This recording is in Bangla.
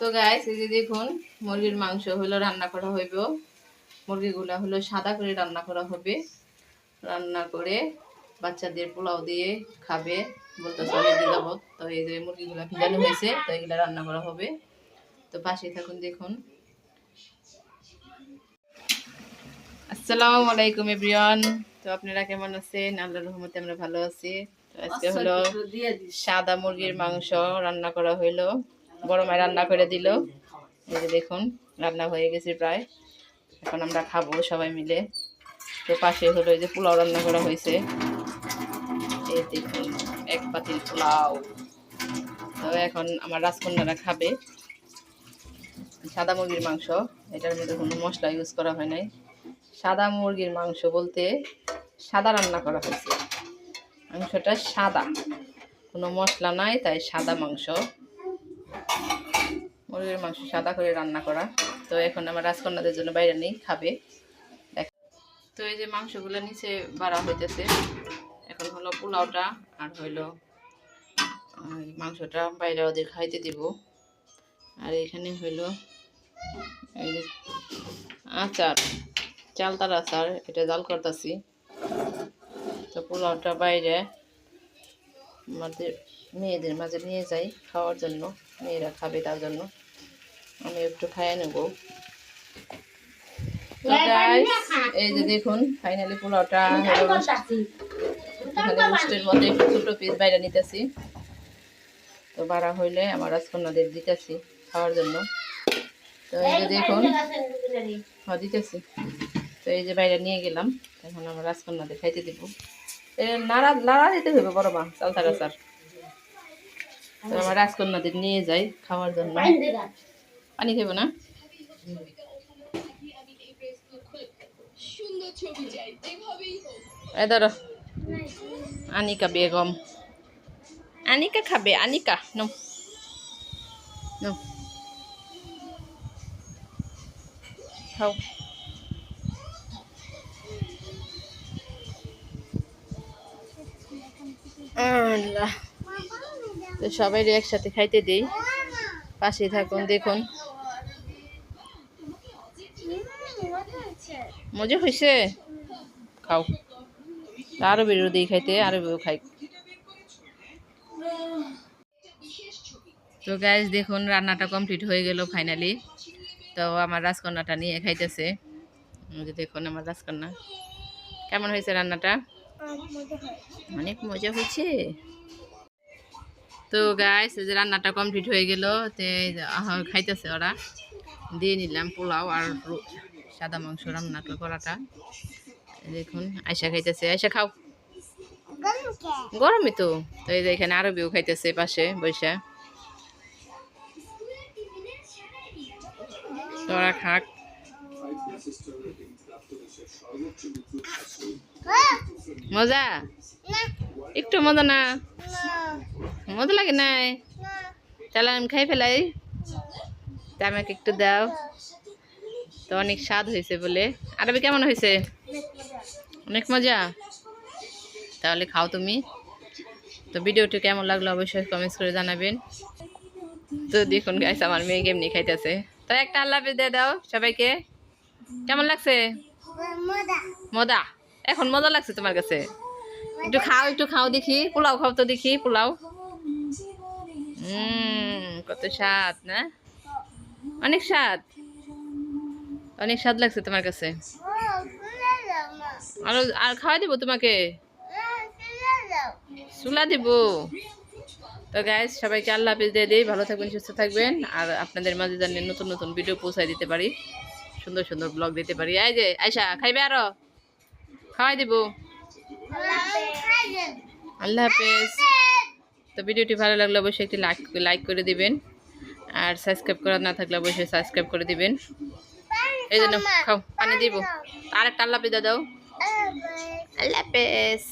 তো গাইস এই যে দেখুন মুরগির মাংস হলো রান্না করা হইব। মুরগিগুলা হলো সাদা করে রান্না করা হবে। রান্না করে বাচ্চাদের পোলাও দিয়ে খাবে বলতেছে অনেক দিন যাবত। তো এই যে মুরগিগুলা ভিজানো হয়েছে, তো এগুলা রান্না করা হবে। তো পাশে থাকুন দেখুন। আসসালামু আলাইকুম এভরিওয়ান। তো আপনারা কেমন আছেন? আল্লাহর রহমতে আমরা ভালো আছি। তো আজকে হলো সাদা মুরগির মাংস রান্না করা হইলো। বড় মাই রান্না করে দিল। এই যে দেখুন রান্না হয়ে গেছে প্রায়। এখন আমরা খাবো সবাই মিলে। তো পাশে হলো এই যে পোলাও রান্না করা হয়েছে। এই দেখুন এক পাতিল পোলাও। তো এখন আমার রাজকন্যারা খাবে সাদা মুরগির মাংস। এটার মধ্যে কোনো মশলা ইউজ করা হয় নাই। সাদা মুরগির মাংস বলতে সাদা রান্না করা হয়েছে, মাংসটা সাদা, কোনো মশলা নাই, তাই সাদা মাংস। মুরগির মাংস সাদা করে রান্না করা। তো এখন আমার রাজকন্যাদের জন্য বাইরে নেই, খাবে। তো এই যে মাংসগুলো নিচে বাড়া হইতেছে। এখন হলো পোলাওটা আর হইলো মাংসটা বাইরে ওদের খাইতে দিব। আর এখানে হইলো এই যে আচার, চালতার আচার, এটা জাল করতেছি। তো পোলাওটা বাইরে আমাদের মেয়েদের মাঝে নিয়ে যাই খাওয়ার জন্য, মেয়েরা খাবে তার জন্য আমি একটু খাইয়ে নেব। এই যে দেখুন ফাইনালি পোলাওটা এখানে রোস্টের মধ্যে একটু ছোটো পিস বাইরে নিতেছি। তো বাড়া হইলে আমার রাজকন্যাদের দিতেছি খাওয়ার জন্য। তো এই যে দেখুন দিতেছি। তো এই যে বাইরে নিয়ে গেলাম, এখন আমার রাজকন্যাদের খাইতে দিব। নাড়া নাড়া দিতে হবে বড় মা, চালতা গাছার। তো আমার রাজকন্যাদের নিয়ে যাই খাওয়ার জন্য। পানি খাবো না? এই ধরো আনিকা বেগম, আনিকা খাবে, আনিকা নো নো খাও। তো সবাই একসাথে খাইতে দেই, পাশে থাকুন দেখুন। মজা হয়েছে, খাও। আরো বেরো দিই খাইতে, আরো বেরো খাই। তো গাইস দেখুন রান্নাটা কমপ্লিট হয়ে গেল ফাইনালি। তো আমার রাজকন্যাটা নিয়ে খাইতেছে। দেখুন আমার রাজকন্যা কেমন হয়েছে রান্নাটা? অনেক মজা হয়েছে। তো গাইস যে রান্নাটা কমপ্লিট হয়ে গেল, তে খাইতেছে ওরা। দিয়ে নিলাম পোলাও আর সাদা মাংস রান্নাটা করাটা। দেখুন আয়সা খাইতেছে, আয়সা খাও। গরমই তো। তো এই যে এখানে আরবিও খাইতেছে পাশে বৈশা। তোরা খাক। মজা? একটু মজা না? মজা লাগে নাই? তাহলে আমি খাই ফেলাই, তা আমাকে একটু দাও। তো অনেক স্বাদ হয়েছে বলে। আরবি কেমন হয়েছে? অনেক মজা। তাহলে খাও তুমি। তো ভিডিওটি কেমন লাগলো অবশ্যই কমেন্টস করে জানাবেন। তো দেখুন গাইস আমার মেয়ে কেমনি খাইতেছে। তো একটা আল্লাহ হাফেজ দিয়ে দাও সবাইকে। কেমন লাগছে? মজা। এখন মজা লাগছে তোমার কাছে? একটু খাও, একটু খাও দেখি। পোলাও খাও তো দেখি, পোলাও। কত স্বাদ না? অনেক স্বাদ, অনেক স্বাদ লাগছে তোমার কাছে। আর খাওয়া দিব তোমাকে, চুলা দিব। তো গাইস সবাইকে আল্লাহ হাফেজ দিয়ে দিই। ভালো থাকবেন, সুস্থ থাকবেন। আর আপনাদের মাঝে জানিয়ে নতুন নতুন ভিডিও পৌঁছায় দিতে পারি, সুন্দর সুন্দর ব্লগ দিতে পারি। এই যে আয়সা খাইবে, আরো খাওয়াই দিব। আল্লাহ হাফেজ। তো ভিডিওটি ভালো লাগলে অবশ্যই একটি লাইক করে দিবেন। আর সাবস্ক্রাইব করা না থাকলে অবশ্যই সাবস্ক্রাইব করে দিবেন। এই জন্য খাও, পানি দিব। আর একটা আল্লাহ হাফেজ দাও। আল্লাহ হাফেজ।